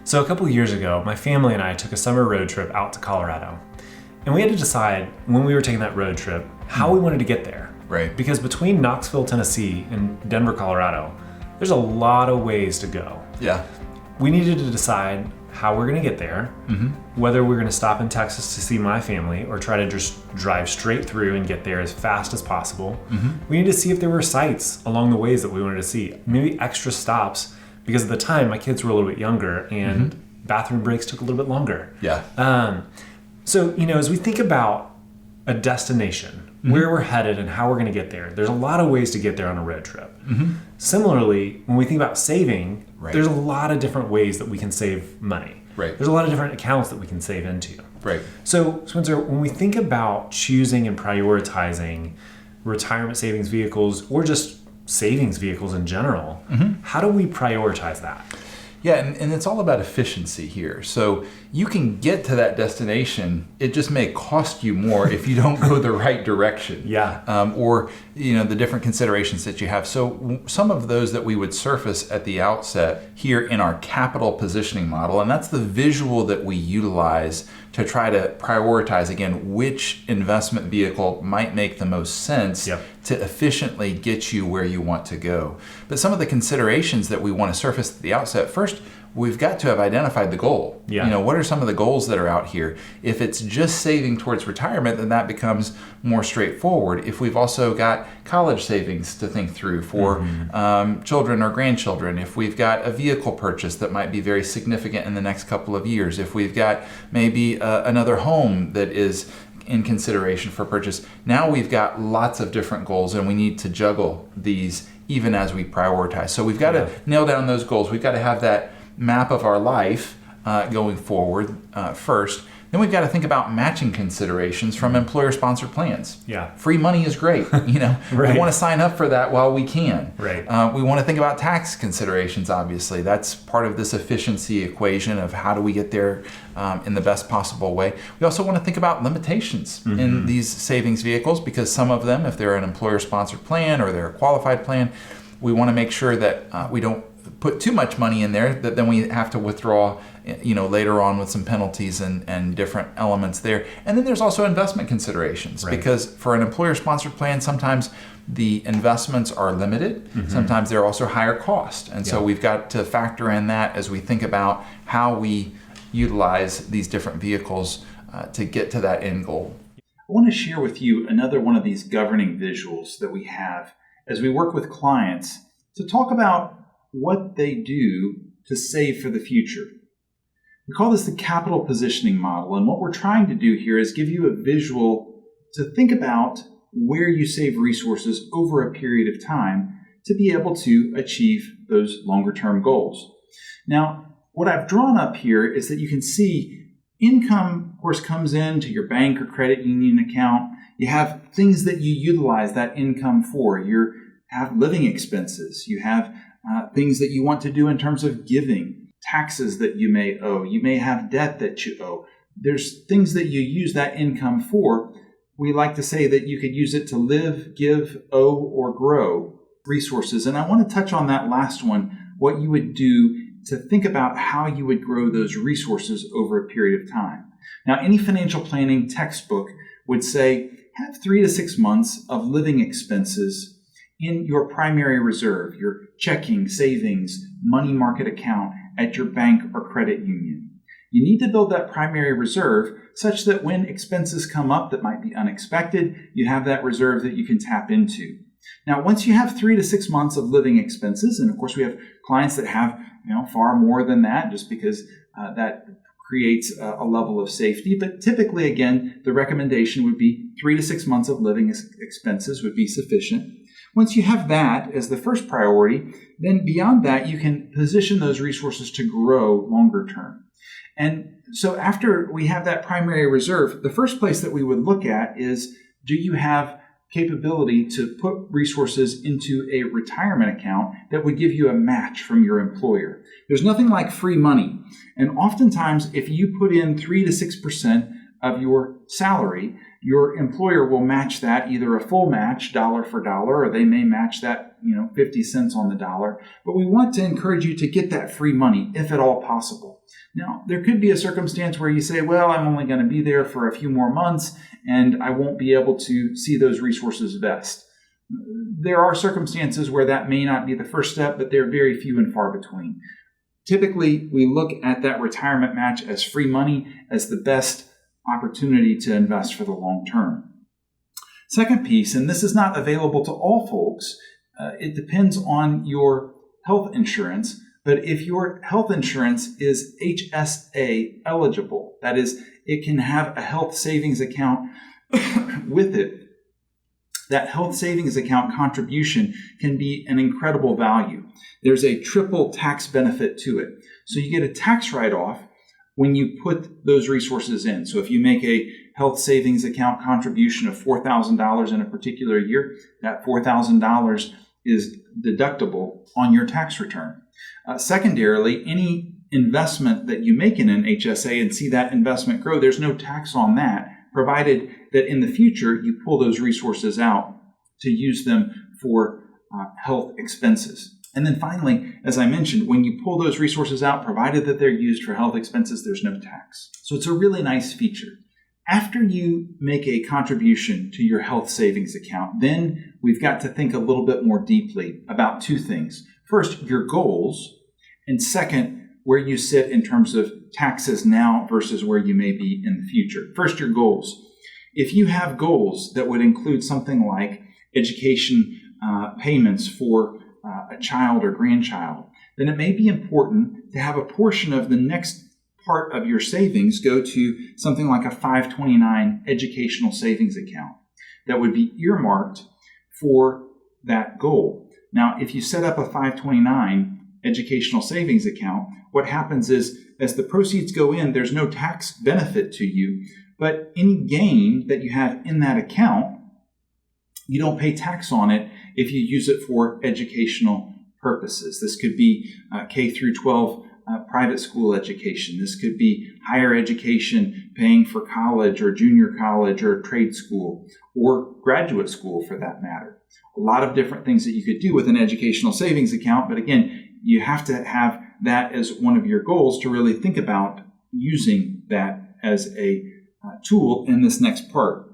So a couple of years ago, my family and I took a summer road trip out to Colorado. And we had to decide when we were taking that road trip how we wanted to get there. Right. Because between Knoxville, Tennessee and Denver, Colorado, there's a lot of ways to go. Yeah. We needed to decide how we're going to get there, whether we're going to stop in Texas to see my family or try to just drive straight through and get there as fast as possible. We needed to see if there were sites along the ways that we wanted to see, maybe extra stops, because at the time my kids were a little bit younger and bathroom breaks took a little bit longer. Yeah. So, as we think about a destination, where we're headed and how we're going to get there, there's a lot of ways to get there on a road trip. Similarly, when we think about saving, there's a lot of different ways that we can save money. There's a lot of different accounts that we can save into. So, Spencer, when we think about choosing and prioritizing retirement savings vehicles or just savings vehicles in general, how do we prioritize that? Yeah, and it's all about efficiency here. So you can get to that destination. It just may cost you more if you don't go the right direction. Or the different considerations that you have. So some of those that we would surface at the outset here in our capital positioning model, and that's the visual that we utilize to try to prioritize, again, which investment vehicle might make the most sense to efficiently get you where you want to go. But some of the considerations that we want to surface at the outset, first, we've got to have identified the goal. What are some of the goals that are out here? If it's just saving towards retirement, then that becomes more straightforward. If we've also got college savings to think through for children or grandchildren, if we've got a vehicle purchase that might be very significant in the next couple of years, if we've got maybe another home that is in consideration for purchase, now we've got lots of different goals and we need to juggle these even as we prioritize. So we've got to nail down those goals. We've got to have that map of our life going forward first. Then we've got to think about matching considerations from employer-sponsored plans. Free money is great. We want to sign up for that while we can. We want to think about tax considerations, obviously. That's part of this efficiency equation of how do we get there in the best possible way. We also want to think about limitations in these savings vehicles, because some of them, if they're an employer-sponsored plan or they're a qualified plan, we want to make sure that we don't put too much money in there that then we have to withdraw later on with some penalties and different elements there. And then there's also investment considerations, because for an employer-sponsored plan, sometimes the investments are limited. Sometimes they're also higher cost. And so we've got to factor in that as we think about how we utilize these different vehicles to get to that end goal. I want to share with you another one of these governing visuals that we have as we work with clients to talk about what they do to save for the future. We call this the capital positioning model, and what we're trying to do here is give you a visual to think about where you save resources over a period of time to be able to achieve those longer-term goals. Now, what I've drawn up here is that you can see income, of course, comes into your bank or credit union account. You have things that you utilize that income for. You have living expenses. You have things that you want to do in terms of giving, taxes that you may owe. You may have debt that you owe. There's things that you use that income for. We like to say that you could use it to live, give, owe, or grow resources. And I want to touch on that last one, what you would do to think about how you would grow those resources over a period of time. Now, any financial planning textbook would say have 3 to 6 months of living expenses in your primary reserve, your checking, savings, money market account at your bank or credit union. You need to build that primary reserve such that when expenses come up that might be unexpected, you have that reserve that you can tap into. Now, once you have 3 to 6 months of living expenses, and of course we have clients that have far more than that, just because that creates a level of safety. But typically, again, the recommendation would be 3 to 6 months of living expenses would be sufficient. Once you have that as the first priority, then beyond that, you can position those resources to grow longer term. And so after we have that primary reserve, the first place that we would look at is, do you have capability to put resources into a retirement account that would give you a match from your employer? There's nothing like free money. And oftentimes, if you put in 3 to 6% of your salary, Your employer will match that, either a full match, dollar for dollar, or they may match that, 50 cents on the dollar. But we want to encourage you to get that free money, if at all possible. Now, there could be a circumstance where you say, well, I'm only going to be there for a few more months, and I won't be able to see those resources vest. There are circumstances where that may not be the first step, but they're very few and far between. Typically, we look at that retirement match as free money, as the best opportunity to invest for the long term. Second piece, and this is not available to all folks, it depends on your health insurance, but if your health insurance is HSA eligible, that is, it can have a health savings account with it, that health savings account contribution can be an incredible value. There's a triple tax benefit to it. So you get a tax write-off when you put those resources in. So if you make a health savings account contribution of $4,000 in a particular year, that $4,000 is deductible on your tax return. Secondarily, any investment that you make in an HSA and see that investment grow, there's no tax on that, provided that in the future you pull those resources out to use them for health expenses. And then finally, as I mentioned, when you pull those resources out, provided that they're used for health expenses, there's no tax. So it's a really nice feature. After you make a contribution to your health savings account, then we've got to think a little bit more deeply about two things. First, your goals, and second, where you sit in terms of taxes now versus where you may be in the future. First, your goals. If you have goals that would include something like education payments for a child or grandchild, then it may be important to have a portion of the next part of your savings go to something like a 529 educational savings account that would be earmarked for that goal. Now, if you set up a 529 educational savings account, what happens is as the proceeds go in, there's no tax benefit to you, but any gain that you have in that account, you don't pay tax on it if you use it for educational purposes. This could be K through 12 private school education. This could be higher education, paying for college or junior college or trade school or graduate school for that matter. A lot of different things that you could do with an educational savings account, but again, you have to have that as one of your goals to really think about using that as a tool in this next part.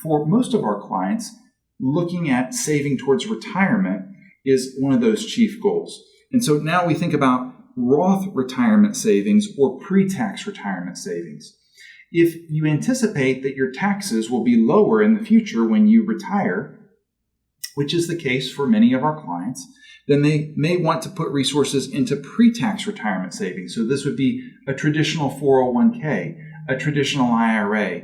For most of our clients, looking at saving towards retirement is one of those chief goals. And so now we think about Roth retirement savings or pre-tax retirement savings. If you anticipate that your taxes will be lower in the future when you retire, which is the case for many of our clients, then they may want to put resources into pre-tax retirement savings. So this would be a traditional 401k, a traditional IRA,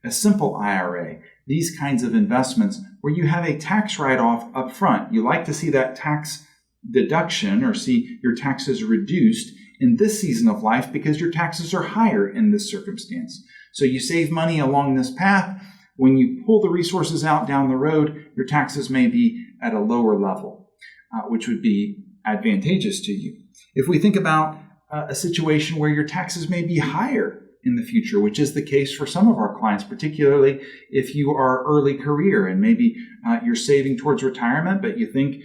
a simple IRA, these kinds of investments where you have a tax write-off up front. You like to see that tax deduction or see your taxes reduced in this season of life because your taxes are higher in this circumstance. So you save money along this path. When you pull the resources out down the road, your taxes may be at a lower level, which would be advantageous to you. If we think about a situation where your taxes may be higher in the future, which is the case for some of our clients, particularly if you are early career and maybe you're saving towards retirement, but you think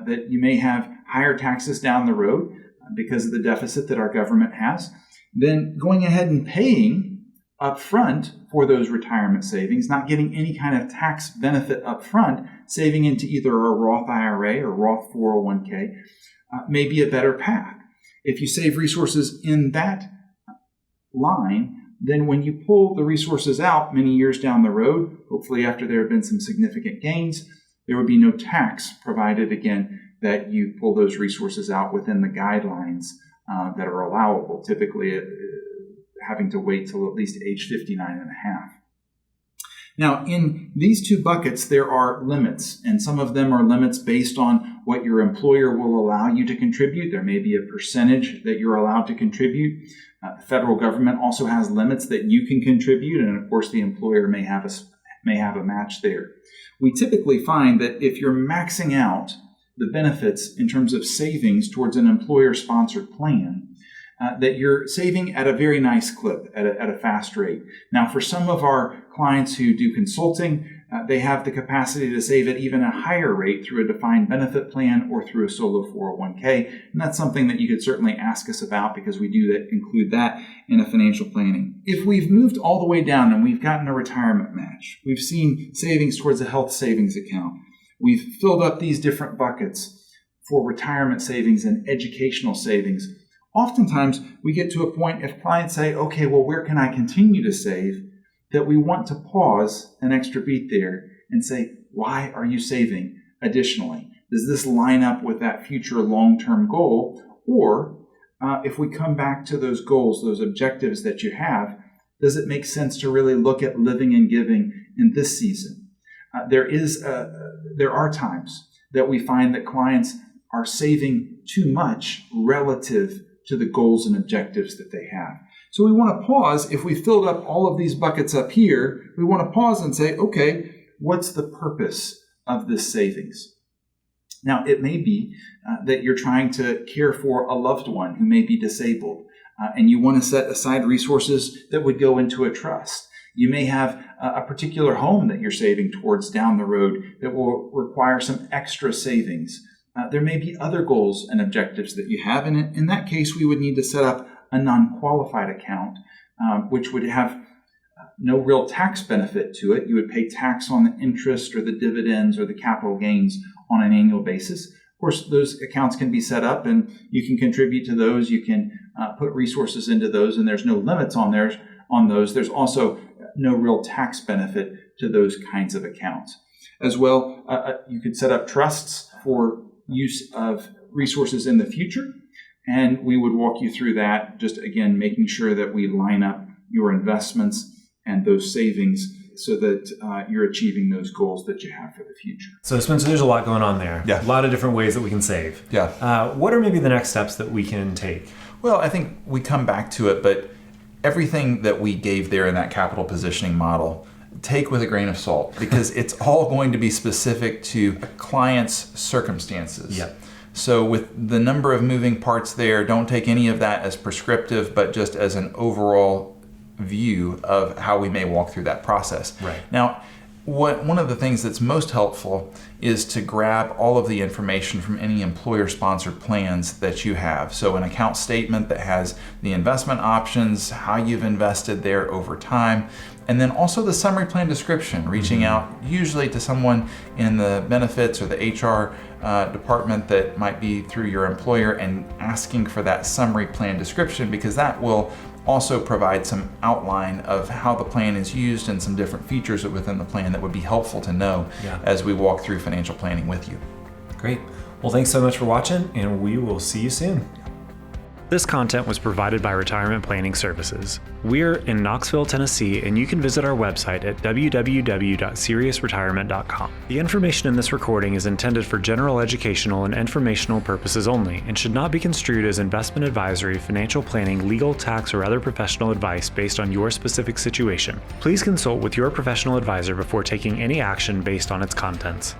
that you may have higher taxes down the road because of the deficit that our government has, then going ahead and paying up front for those retirement savings, not getting any kind of tax benefit up front, saving into either a Roth IRA or Roth 401k may be a better path. If you save resources in that line, then when you pull the resources out many years down the road, hopefully after there have been some significant gains, there would be no tax provided, again, that you pull those resources out within the guidelines that are allowable, typically having to wait till at least age 59 and a half. Now, in these two buckets, there are limits, and some of them are limits based on what your employer will allow you to contribute. There may be a percentage that you're allowed to contribute. The federal government also has limits that you can contribute, and of course, the employer may have a match there. We typically find that if you're maxing out the benefits in terms of savings towards an employer-sponsored plan, that you're saving at a very nice clip, at a fast rate. Now, for some of our clients who do consulting, they have the capacity to save at even a higher rate through a defined benefit plan or through a solo 401k. And that's something that you could certainly ask us about, because we do include that in a financial planning. If we've moved all the way down and we've gotten a retirement match, we've seen savings towards a health savings account, we've filled up these different buckets for retirement savings and educational savings. Oftentimes, we get to a point, if clients say, okay, well, where can I continue to save, that we want to pause an extra beat there and say, why are you saving additionally? Does this line up with that future long-term goal? Or if we come back to those goals, those objectives that you have, does it make sense to really look at living and giving in this season? There are times that we find that clients are saving too much relative to the goals and objectives that they have. So we want to pause. If we filled up all of these buckets up here, we want to pause and say, okay, what's the purpose of this savings? Now, it may be that you're trying to care for a loved one who may be disabled, and you want to set aside resources that would go into a trust. You may have a particular home that you're saving towards down the road that will require some extra savings. There may be other goals and objectives that you have, and in that case, we would need to set up a non-qualified account, which would have no real tax benefit to it. You would pay tax on the interest or the dividends or the capital gains on an annual basis. Of course, those accounts can be set up and you can contribute to those. You can put resources into those, and there's no limits on those. There's also no real tax benefit to those kinds of accounts. As well, you could set up trusts for use of resources in the future, and we would walk you through that, just again making sure that we line up your investments and those savings so that you're achieving those goals that you have for the future. So Spencer, there's a lot going on there. Yeah. A lot of different ways that we can save. Yeah. What are maybe the next steps that we can take? Well, I think we come back to it, but everything that we gave there in that capital positioning model, take with a grain of salt, because it's all going to be specific to a client's circumstances. Yep. So with the number of moving parts there, don't take any of that as prescriptive, but just as an overall view of how we may walk through that process. Right. Now, one of the things that's most helpful is to grab all of the information from any employer-sponsored plans that you have. So an account statement that has the investment options, how you've invested there over time, and then also the summary plan description, reaching out usually to someone in the benefits or the HR department that might be through your employer and asking for that summary plan description, because that will also provide some outline of how the plan is used and some different features within the plan that would be helpful to know as we walk through financial planning with you. Great. Well, thanks so much for watching, and we will see you soon. This content was provided by Retirement Planning Services. We're in Knoxville, Tennessee, and you can visit our website at www.seriousretirement.com. The information in this recording is intended for general educational and informational purposes only and should not be construed as investment advisory, financial planning, legal, tax, or other professional advice based on your specific situation. Please consult with your professional advisor before taking any action based on its contents.